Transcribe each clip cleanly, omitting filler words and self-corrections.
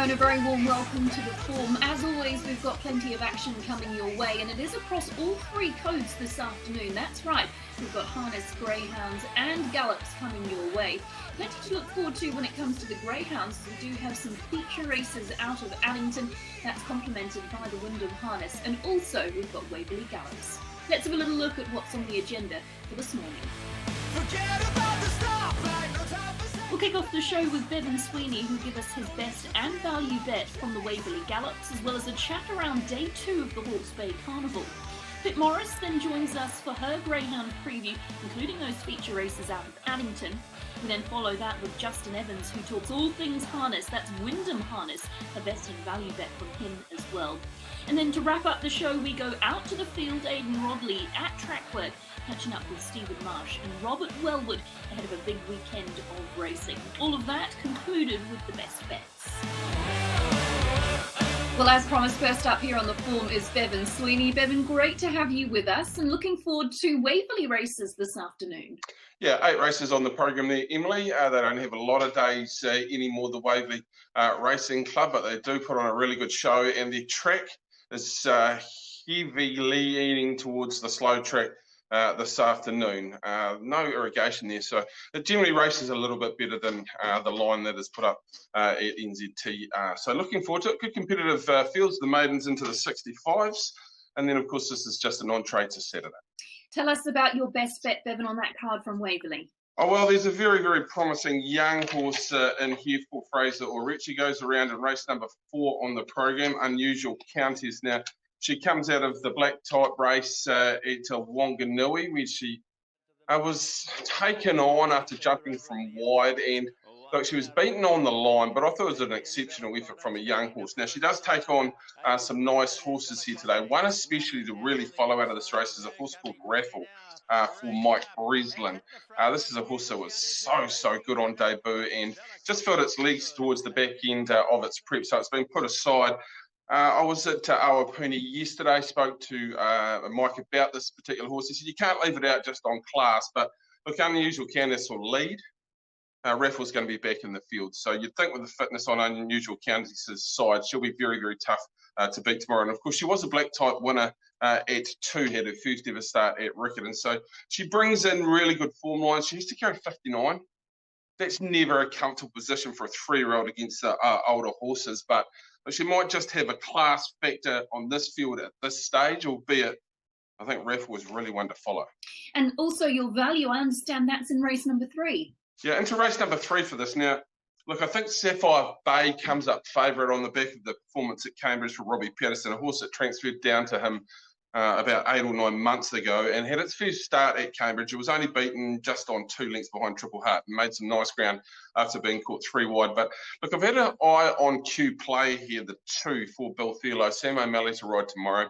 and a very warm welcome to the Form. As always, we've got plenty of action coming your way, and it is across all three codes this afternoon. That's right, we've got harness, greyhounds and gallops coming your way. Plenty to look forward to when it comes to the greyhounds, as we do have some feature races out of Addington. That's complemented by the Wyndham Harness, and also we've got Waverley Gallops. Let's have a little look at what's on the agenda for this morning. We'll kick off the show with Bevan Sweeney, who'll give us his best and value bet from the Waverley Gallops, as well as a chat around day 2 of the Hawke's Bay Carnival. Pip Morris then joins us for her greyhound preview, including those feature races out of Addington. We then follow that with Justin Evans, who talks all things harness. That's Wyndham Harness, a best and value bet from him as well. And then to wrap up the show, we go out to the field, Aidan Rodley at Trackwork, catching up with Stephen Marsh and Robert Wellwood ahead of a big weekend of racing. All of that concluded with the best bets. Well, as promised, first up here on the Form is Bevan Sweeney. Bevan, great to have you with us, and looking forward to Waverley races this afternoon. Yeah, 8 races on the program there, Emily. They don't have a lot of days anymore, the Waverley Racing Club, but they do put on a really good show, and their track is heavily leaning towards the slow track this afternoon. No irrigation there, so it generally races a little bit better than the line that is put up at NZT. So looking forward to it. Good competitive fields, the maidens into the 65s, and then of course this is just an entree to Saturday. Tell us about your best bet, Bevan, on that card from Waverley. Oh, well, there's a very, very promising young horse in here for Fraser Ulrich. She goes around in race number 4 on the program, Unusual Counties. Now, she comes out of the black type race at Wanganui, where she was taken on after jumping from wide, and look, she was beaten on the line, but I thought it was an exceptional effort from a young horse. Now, she does take on some nice horses here today. One especially to really follow out of this race is a horse called Raffle for Mike Breslin. This is a horse that was so good on debut and just felt its legs towards the back end of its prep, so it's been put aside. I was at Awapuni yesterday, spoke to Mike about this particular horse. He said you can't leave it out just on class, but look, Unusual Counties will lead. Raffle's going to be back in the field. So you'd think with the fitness on Unusual Counties' side, she'll be very, very tough to beat tomorrow. And of course, she was a black type winner at 2, had her first ever start at Riccarton. So she brings in really good form lines. She used to carry 59. That's never a comfortable position for a 3-year-old against the older horses, but she might just have a class factor on this field at this stage, albeit I think Raffle was really one to follow. And also your value, I understand that's in race number 3. Yeah, into race number 3 for this. Now, look, I think Sapphire Bay comes up favourite on the back of the performance at Cambridge for Robbie Patterson, a horse that transferred down to him about 8 or 9 months ago and had its first start at Cambridge. It was only beaten just on 2 lengths behind Triple Heart and made some nice ground after being caught 3 wide. But look, I've had an eye on Q Play here, the 2 for Bill Thurlow, Sam O'Malley to ride tomorrow.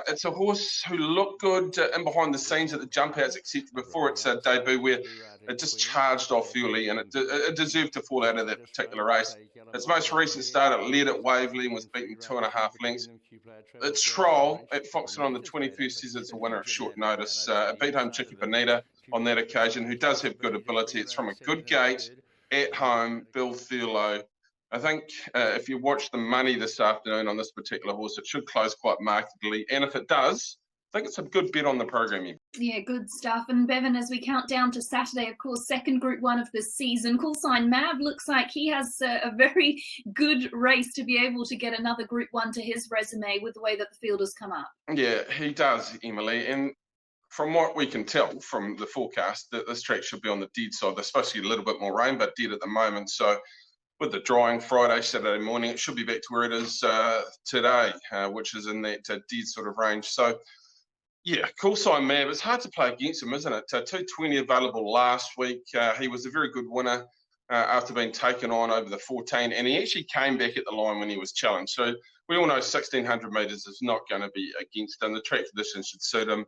It's a horse who looked good in behind the scenes at the jump outs, except before its debut, where it just charged off early, and it deserved to fall out of that particular race. Its most recent start, it led at Waverley and was beaten 2.5 lengths. Its trial at Foxton on the 21st says it's a winner at short notice. It beat home Chicky Bonita on that occasion, who does have good ability. It's from a good gate at home, Bill Thurlow. I think if you watch the money this afternoon on this particular horse, it should close quite markedly. And if it does, I think it's a good bet on the program. Yeah, good stuff. And Bevan, as we count down to Saturday, of course, second Group 1 of the season, Call Sign Mav looks like he has a very good race to be able to get another Group 1 to his resume with the way that the field has come up. Yeah, he does, Emily. And from what we can tell from the forecast, that this track should be on the dead side. There's supposed to be a little bit more rain, but dead at the moment. So with the drying Friday, Saturday morning, it should be back to where it is today, which is in that dead sort of range. So, yeah, Call Sign Mav. It's hard to play against him, isn't it? 220 available last week. He was a very good winner after being taken on over the 14, and he actually came back at the line when he was challenged. So we all know 1,600 metres is not going to be against him. The track conditions should suit him.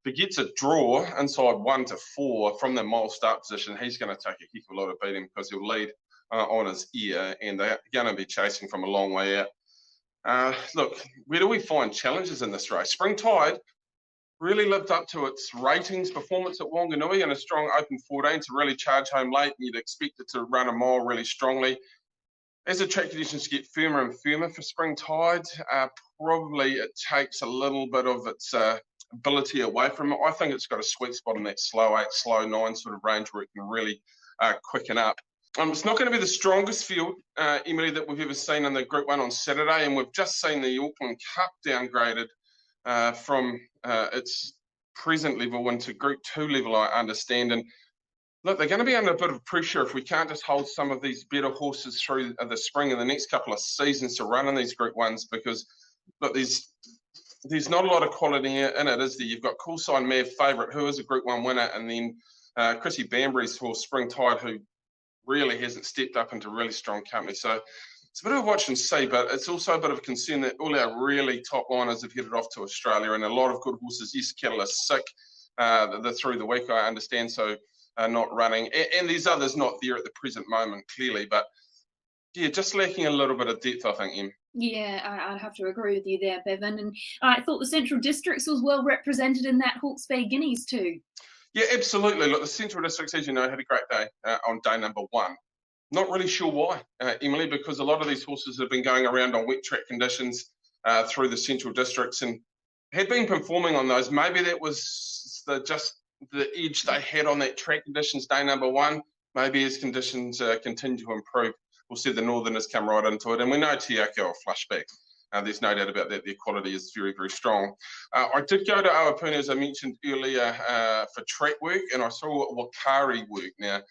If he gets a draw inside 1 to 4 from the mile start position, he's going to take a heck of a lot of beating because he'll lead on his ear, and they're going to be chasing from a long way out. Look, where do we find challenges in this race? Spring Tide really lived up to its ratings performance at Wanganui in a strong open 14 to really charge home late. You'd expect it to run a mile really strongly. as the track conditions get firmer and firmer for Spring Tide, probably it takes a little bit of its ability away from it. I think it's got a sweet spot in that slow 8, slow 9 sort of range where it can really quicken up. It's not going to be the strongest field, Emily, that we've ever seen in the Group 1 on Saturday, and we've just seen the Auckland Cup downgraded from its present level into Group 2 level, I understand. And look, they're going to be under a bit of pressure if we can't just hold some of these better horses through the spring and the next couple of seasons to run in these Group 1s, because look, there's not a lot of quality in it, is there? You've got Coolside Mav favourite, who is a Group 1 winner, and then Chrissy Banbury's horse Spring Tide, who really hasn't stepped up into really strong company. So it's a bit of a watch and see, but it's also a bit of a concern that all our really top liners have headed off to Australia, and a lot of good horses. Yes, Kettle are sick they're through the week, I understand, so not running. And there's others not there at the present moment, clearly, but yeah, just lacking a little bit of depth, I think, Em. Yeah, I'd have to agree with you there, Bevan. And I thought the Central Districts was well represented in that Hawke's Bay Guineas too. Yeah, absolutely. Look, the Central Districts, as you know, had a great day on day number 1. Not really sure why, Emily, because a lot of these horses have been going around on wet track conditions through the Central Districts and had been performing on those. Maybe that was just the edge they had on that track conditions day number 1. Maybe as conditions continue to improve, we'll see the Northerners come right into it. And we know Te Akau will flush back. There's no doubt about that. Their quality is very, very strong. I did go to Awapuni, as I mentioned earlier, for track work, and I saw Wakari work. Now,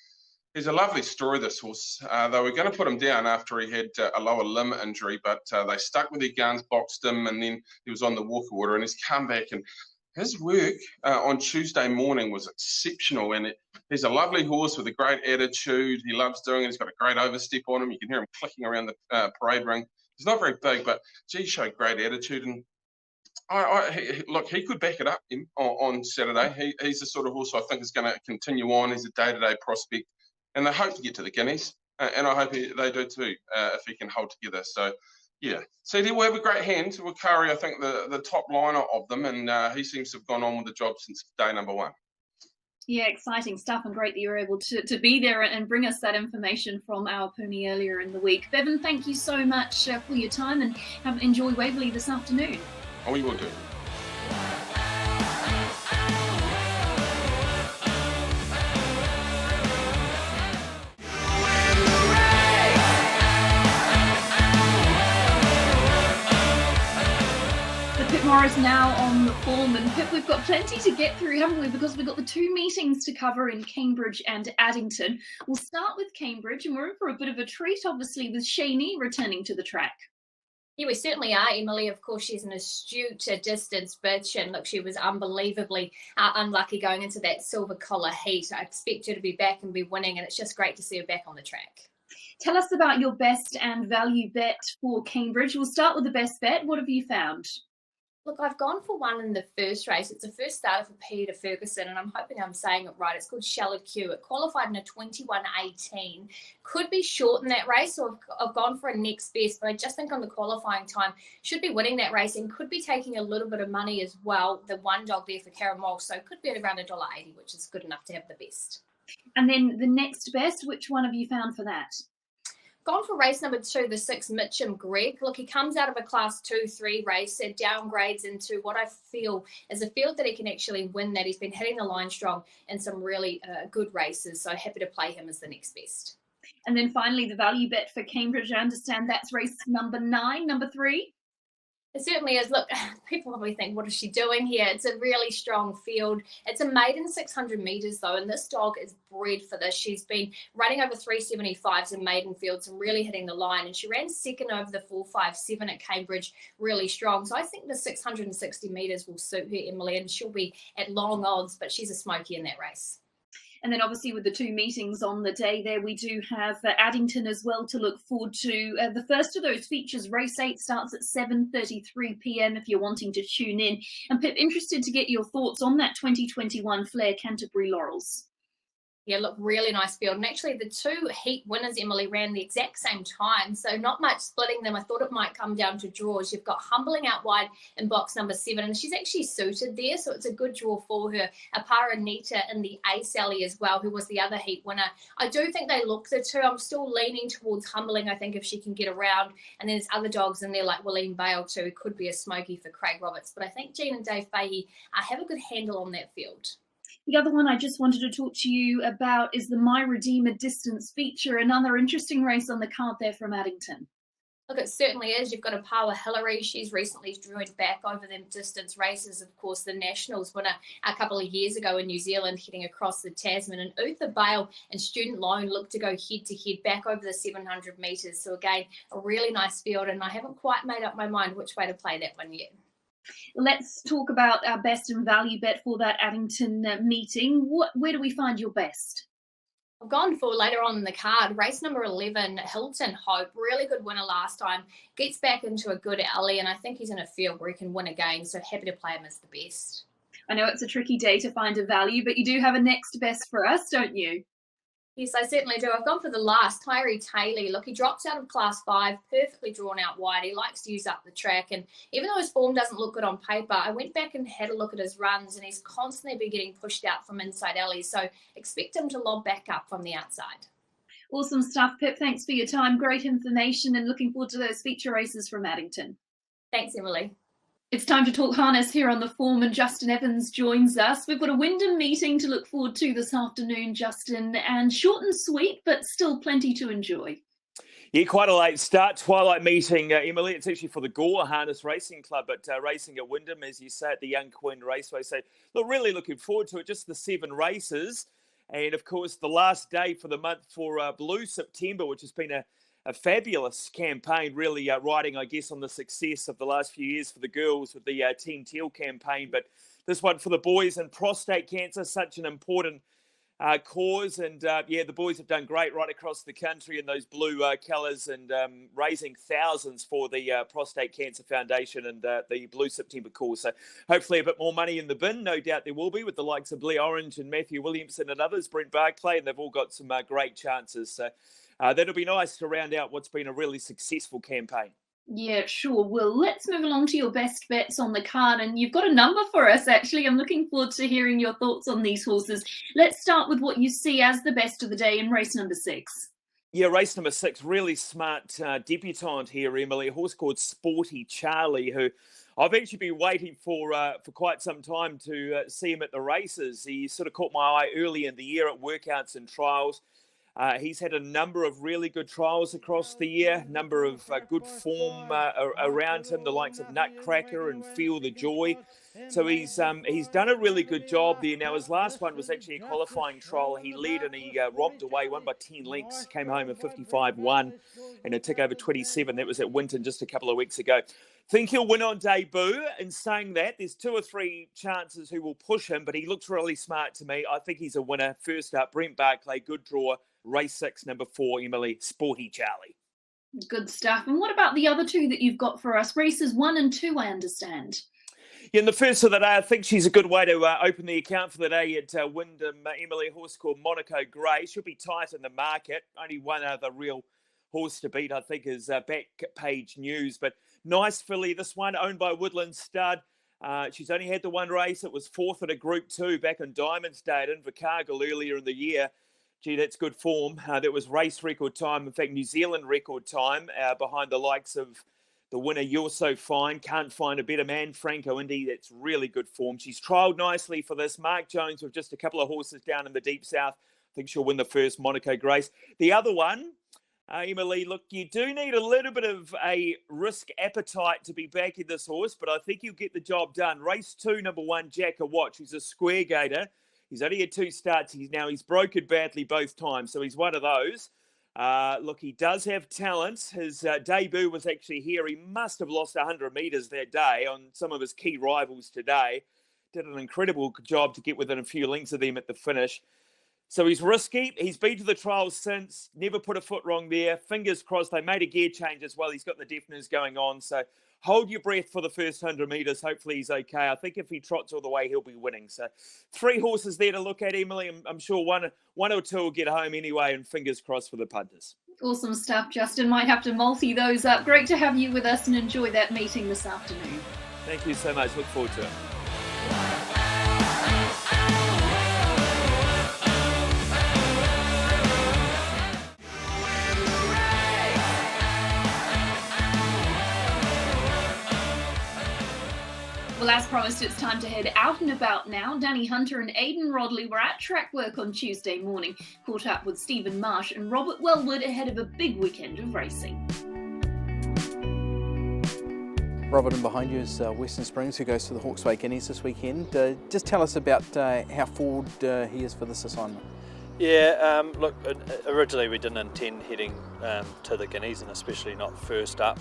he's a lovely story, this horse. They were going to put him down after he had a lower limb injury, but they stuck with their guns, boxed him, and then he was on the walk order, and he's come back. And his work on Tuesday morning was exceptional, and he's a lovely horse with a great attitude. He loves doing it. He's got a great overstep on him. You can hear him clicking around the parade ring. He's not very big, but he showed great attitude. And look, he could back it up on Saturday. He's the sort of horse I think is going to continue on. He's a day-to-day prospect, and they hope to get to the Guineas, and I hope they do too if he can hold together. So, yeah. So he will have a great hand. Wakari, I think, the top liner of them, and he seems to have gone on with the job since day number 1. Yeah, exciting stuff, and great that you were able to be there and bring us that information from Awapuni earlier in the week. Bevan, thank you so much for your time, and enjoy Waverley this afternoon. Oh, we will do. Pip Morris now on the form, and Pip, we've got plenty to get through, haven't we? Because we've got the 2 meetings to cover in Cambridge and Addington. We'll start with Cambridge, and we're in for a bit of a treat, obviously, with Shaney returning to the track. Yeah, we certainly are, Emily. Of course, she's an astute distance bitch, and look, she was unbelievably unlucky going into that silver collar heat. I expect her to be back and be winning, and it's just great to see her back on the track. Tell us about your best and value bet for Cambridge. We'll start with the best bet. What have you found? Look, I've gone for one in the first race. It's a first starter for Peter Ferguson, and I'm hoping I'm saying it right. It's called Shallard Q. It qualified in a 21.18. Could be short in that race, so I've gone for a next best, but I just think on the qualifying time, should be winning that race and could be taking a little bit of money as well. The one dog there for Caramel, so could be at around $1.80, which is good enough to have the best. And then the next best, which one have you found for that? Gone for race number 2, the 6, Mitchum Greg. Look, he comes out of a class 2-3 race and downgrades into what I feel is a field that he can actually win that. He's been hitting the line strong in some really good races, so happy to play him as the next best. And then finally, the value bet for Cambridge. I understand that's race number 9, number 3. It certainly is. Look, people probably think, what is she doing here? It's a really strong field. It's a maiden 600 metres, though, and this dog is bred for this. She's been running over 375s in maiden fields and really hitting the line, and she ran second over the 457 at Cambridge, really strong. So I think the 660 metres will suit her, Emily, and she'll be at long odds, but she's a smoky in that race. And then obviously with the 2 meetings on the day there, we do have Addington as well to look forward to. The first of those features, race 8, starts at 7:33 p.m. if you're wanting to tune in. And Pip, interested to get your thoughts on that 2021 Flair Canterbury Laurels. Yeah, look, really nice field. And actually, the two heat winners, Emily, ran the exact same time. So not much splitting them. I thought it might come down to draws. You've got Humbling out wide in box number 7, and she's actually suited there. So it's a good draw for her. Apara Nita in the Ace Alley as well, who was the other heat winner. I do think they look the two. I'm still leaning towards Humbling, I think, if she can get around. And then there's other dogs in there like William Bale too. Could be a smoky for Craig Roberts. But I think Jean and Dave Fahey have a good handle on that field. The other one I just wanted to talk to you about is the My Redeemer Distance Feature, another interesting race on the card there from Addington. Look, it certainly is. You've got a Power Hillary. She's recently joined back over them distance races. Of course, the Nationals winner a couple of years ago in New Zealand, heading across the Tasman. And Uther Bale and Student Loan look to go head-to-head back over the 700 metres. So, again, a really nice field. And I haven't quite made up my mind which way to play that one yet. Let's talk about our best and value bet for that Addington meeting. Where do we find your best? I've gone for later on in the card, race number 11, Hilton Hope. Really good winner last time. Gets back into a good alley, and I think he's in a field where he can win again. So happy to play him as the best. I know it's a tricky day to find a value, but you do have a next best for us, don't you? Yes, I certainly do. I've gone for the last, Tyree Taylor. Look, he drops out of Class 5, perfectly drawn out wide. He likes to use up the track. And even though his form doesn't look good on paper, I went back and had a look at his runs, and he's constantly been getting pushed out from inside alleys. So expect him to lob back up from the outside. Awesome stuff, Pip. Thanks for your time. Great information, and looking forward to those feature races from Addington. Thanks, Emily. It's time to talk harness here on The Form, and Justin Evans joins us. We've got a Wyndham meeting to look forward to this afternoon, Justin, and short and sweet, but still plenty to enjoy. Yeah, quite a late start. Twilight meeting, Emily. It's actually for the Gore Harness Racing Club, but racing at Wyndham, as you say, at the Young Queen Raceway. So, look, really looking forward to it. Just the 7 races. And, of course, the last day for the month for Blue September, which has been a fabulous campaign, really riding, I guess, on the success of the last few years for the girls with the Team Teal campaign. But this one for the boys, and prostate cancer, such an important cause. And, the boys have done great right across the country in those blue colours, and raising thousands for the Prostate Cancer Foundation and the Blue September cause. So hopefully a bit more money in the bin. No doubt there will be, with the likes of Blair Orange and Matthew Williamson and others, Brent Barclay, and they've all got some great chances. So that'll be nice to round out what's been a really successful campaign. Yeah, sure. Well, let's move along to your best bets on the card. And you've got a number for us, actually. I'm looking forward to hearing your thoughts on these horses. Let's start with what you see as the best of the day in race number 6. Yeah, race number 6, really smart debutante here, Emily. A horse called Sporty Charlie, who I've actually been waiting for quite some time to see him at the races. He sort of caught my eye early in the year at workouts and trials. He's had a number of really good trials across the year, number of good form around him, the likes of Nutcracker and Feel the Joy. So he's done a really good job there. Now, his last one was actually a qualifying trial. He led and he romped away, won by 10 lengths, came home at 55-1 and a tick over 27. That was at Winton just a couple of weeks ago. Think he'll win on debut. In saying that, there's 2 or 3 chances who will push him, but he looks really smart to me. I think he's a winner. First up, Brent Barclay, good draw. Race 6, number 4, Emily, Sporty Charlie. Good stuff. And what about the other 2 that you've got for us? Races 1 and 2, I understand. Yeah, in the first of the day, I think she's a good way to open the account for the day at Wyndham. Emily, a horse called Monaco Grey. She'll be tight in the market. Only one other real horse to beat, I think, is Back Page News. But nice filly, this one, owned by Woodland Stud. She's only had the one race. It was 4th at a Group 2 back on Diamonds Day at Invercargill earlier in the year. Gee, that's good form. That was race record time. In fact, New Zealand record time behind the likes of the winner, You're So Fine. Can't find a better man, Franco Indy. That's really good form. She's trialled nicely for this. Mark Jones with just a couple of horses down in the Deep South. I think she'll win the first, Monaco Grace. The other one, Emily, look, you do need a little bit of a risk appetite to be backing this horse, but I think you'll get the job done. Race 2, number 1, Jack a Watch. He's a square gator. He's only had 2 starts. He's broken badly both times, so he's one of those. Look, he does have talent. His debut was actually here. He must have lost 100 metres that day on some of his key rivals today. Did an incredible job to get within a few lengths of them at the finish. So he's risky. He's been to the trials since. Never put a foot wrong there. Fingers crossed. They made a gear change as well. He's got the deafeners going on. So hold your breath for the first 100 metres. Hopefully he's okay. I think if he trots all the way, he'll be winning. So 3 horses there to look at, Emily. I'm sure one or two will get home anyway, and fingers crossed for the punters. Awesome stuff, Justin. Might have to multi those up. Great to have you with us and enjoy that meeting this afternoon. Thank you so much. Look forward to it. Well, as promised, it's time to head out and about now. Danny Hunter and Aidan Rodley were at track work on Tuesday morning, caught up with Stephen Marsh and Robert Wellwood ahead of a big weekend of racing. Robert, and behind you is Western Springs, who goes to the Hawke's Bay Guineas this weekend. Just tell us about how forward he is for this assignment. Yeah, look, originally we didn't intend heading to the Guineas, and especially not first up.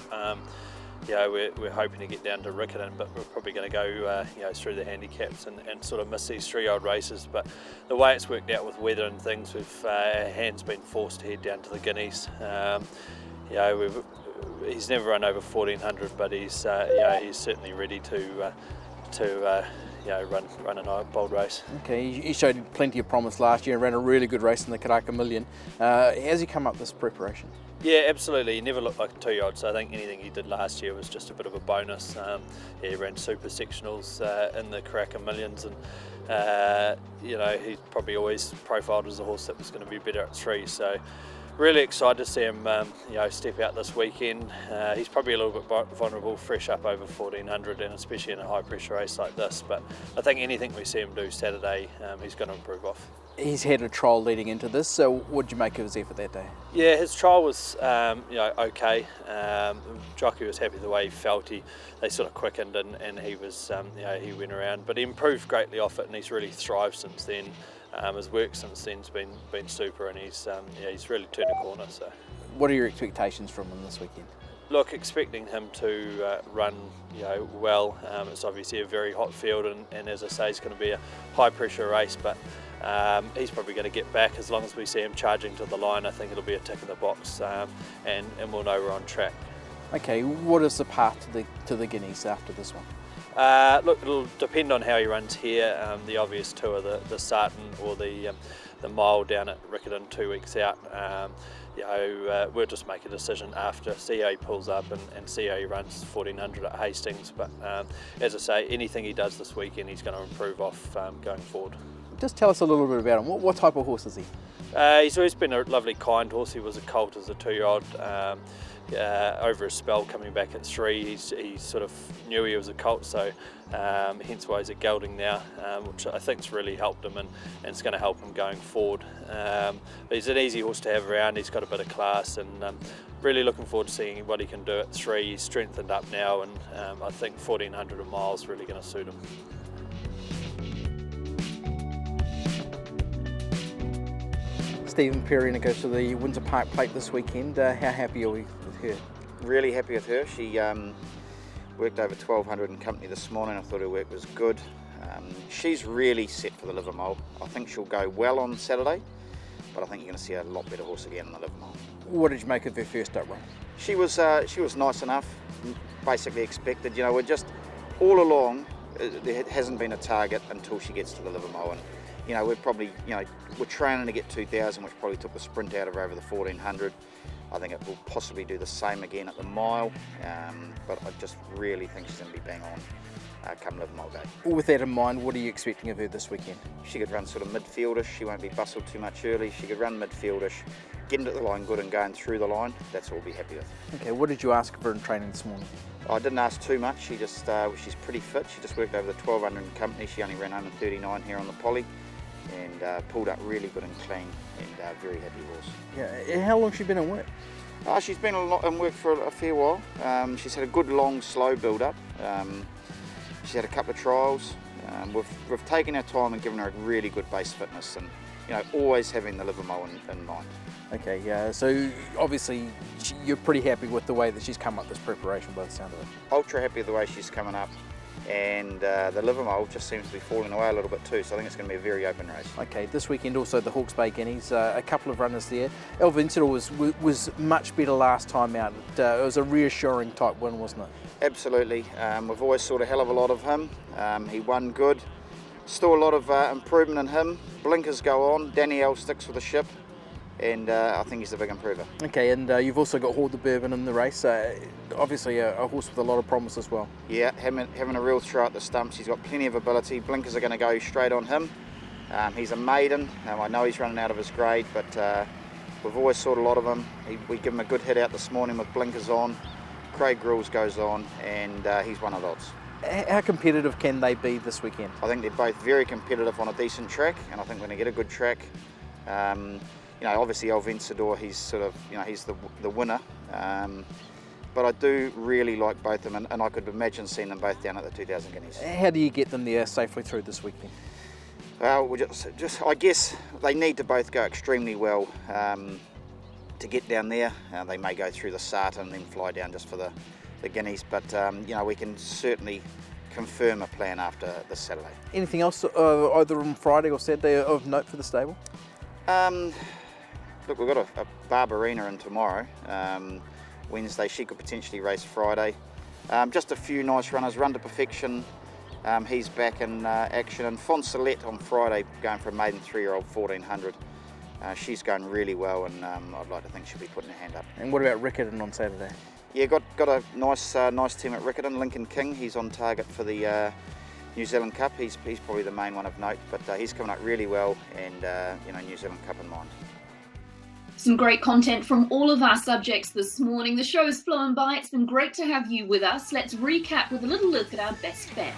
We're hoping to get down to Riccarton, but we're probably going to go through the handicaps and sort of miss these 3-year-old races. But the way it's worked out with weather and things, Han's been forced to head down to the Guineas. He's never run over 1400, but he's certainly ready to run a bold race. Okay, he showed plenty of promise last year and ran a really good race in the Karaka Million. How's he come up this preparation? Yeah, absolutely. He never looked like a 2-year-old, so I think anything he did last year was just a bit of a bonus. He ran super sectionals in the Karaka Millions, and he probably always profiled as a horse that was going to be better at 3. So really excited to see him step out this weekend. He's probably a little bit vulnerable, fresh up over 1400, and especially in a high pressure race like this. But I think anything we see him do Saturday, he's going to improve off. He's had a trial leading into this, so what did you make of his effort that day? Yeah, his trial was okay. Jockey was happy the way he felt. They sort of quickened, and he was he went around, but he improved greatly off it, and he's really thrived since then. His work since then's been super, and he's really turned a corner. So, what are your expectations from him this weekend? Look, expecting him to run well. It's obviously a very hot field, and as I say, it's going to be a high pressure race, but he's probably going to get back. As long as we see him charging to the line, I think it'll be a tick in the box, and we'll know we're on track. Okay, what is the path to the Guineas after this one? Look, it'll depend on how he runs here. The obvious two are the Sarton or the mile down at Riccarton 2 weeks out. We'll just make a decision after, see how he pulls up and see how he runs 1400 at Hastings. But as I say, anything he does this weekend, he's going to improve off going forward. Just tell us a little bit about him. What type of horse is he? He's always been a lovely, kind horse. He was a colt as a 2-year-old. Over a spell coming back at 3, he sort of knew he was a colt, so hence why he's at gelding now, which I think's really helped him and it's going to help him going forward. But he's an easy horse to have around. He's got a bit of class, and really looking forward to seeing what he can do at 3. He's strengthened up now, and I think 1400 a mile is really going to suit him. Stephen Perrina goes to the Windsor Park Plate this weekend. How happy are we with her? Really happy with her. She worked over 1200 in company this morning. I thought her work was good. She's really set for the Livermore. I think she'll go well on Saturday, but I think you're going to see a lot better horse again in the Livermore. What did you make of her first up run? She was nice enough, basically expected. We're just all along. There hasn't been a target until she gets to the Livermore, and we're probably we're training to get 2000, which probably took the sprint out of her over the 1400. I think it will possibly do the same again at the mile, but I just really think she's going to be bang on come Livermore Day. With that in mind, what are you expecting of her this weekend? She could run sort of midfieldish. She won't be bustled too much early. She could run midfieldish, get into the line good and going through the line. That's all we'll be happy with. Okay, what did you ask of her in training this morning? I didn't ask too much. She just she's pretty fit. She just worked over the 1200 in company. She only ran home in 39 here on the Poly, and pulled up really good and clean, and very happy horse. Yeah, how long has she been in work? She's been in work for a fair while. She's had a good long slow build up. She's had a couple of trials. We've taken our time and given her a really good base fitness, and always having the Livermore in mind. Okay, yeah. So obviously you're pretty happy with the way that she's come up this preparation by the sound of it. Ultra happy with the way she's coming up. and the Livermore just seems to be falling away a little bit too, so I think it's going to be a very open race. Okay, this weekend also the Hawke's Bay Guineas, a couple of runners there. El Vencedor was much better last time out. It was a reassuring type win, wasn't it? Absolutely. We've always thought a hell of a lot of him. He won good. Still a lot of improvement in him. Blinkers go on. Danielle sticks with the ship, and I think he's the big improver. Okay, and you've also got Horde the Bourbon in the race. Obviously a horse with a lot of promise as well. Yeah, having a real throw at the stumps. He's got plenty of ability. Blinkers are going to go straight on him. He's a maiden. I know he's running out of his grade, but we've always thought a lot of him. We give him a good hit out this morning with blinkers on. Craig Rules goes on, and he's one of those. How competitive can they be this weekend? I think they're both very competitive on a decent track, and I think we're going to get a good track. Obviously El Vencedor, he's sort of, he's the winner. But I do really like both of them, and I could imagine seeing them both down at the 2000 Guineas. How do you get them there safely through this weekend? Well, I guess they need to both go extremely well to get down there. They may go through the SARTA and then fly down just for the Guineas, but we can certainly confirm a plan after this Saturday. Anything else either on Friday or Saturday of note for the stable? Look, we've got a Barbarina in tomorrow. Wednesday, she could potentially race Friday. Just a few nice runners. Run to Perfection, he's back in action. And Fonsalette on Friday, going for a maiden 3-year-old 1400. She's going really well, and I'd like to think she'll be putting her hand up. And what about Riccarton on Saturday? Yeah, got a nice team at Riccarton. Lincoln King, he's on target for the New Zealand Cup. He's probably the main one of note, but he's coming up really well, and New Zealand Cup in mind. Some great content from all of our subjects this morning. The show is flowing by. It's been great to have you with us. Let's recap with a little look at our best bets.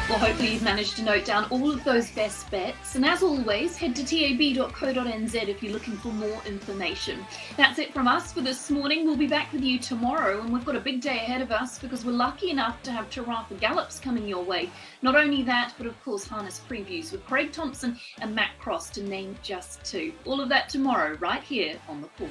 Well, hopefully you've managed to note down all of those best bets. And as always, head to tab.co.nz if you're looking for more information. That's it from us for this morning. We'll be back with you tomorrow, and we've got a big day ahead of us because we're lucky enough to have Te Rapa Gallops coming your way. Not only that, but of course harness previews with Craig Thompson and Matt Cross, to name just two. All of that tomorrow, right here on The Call.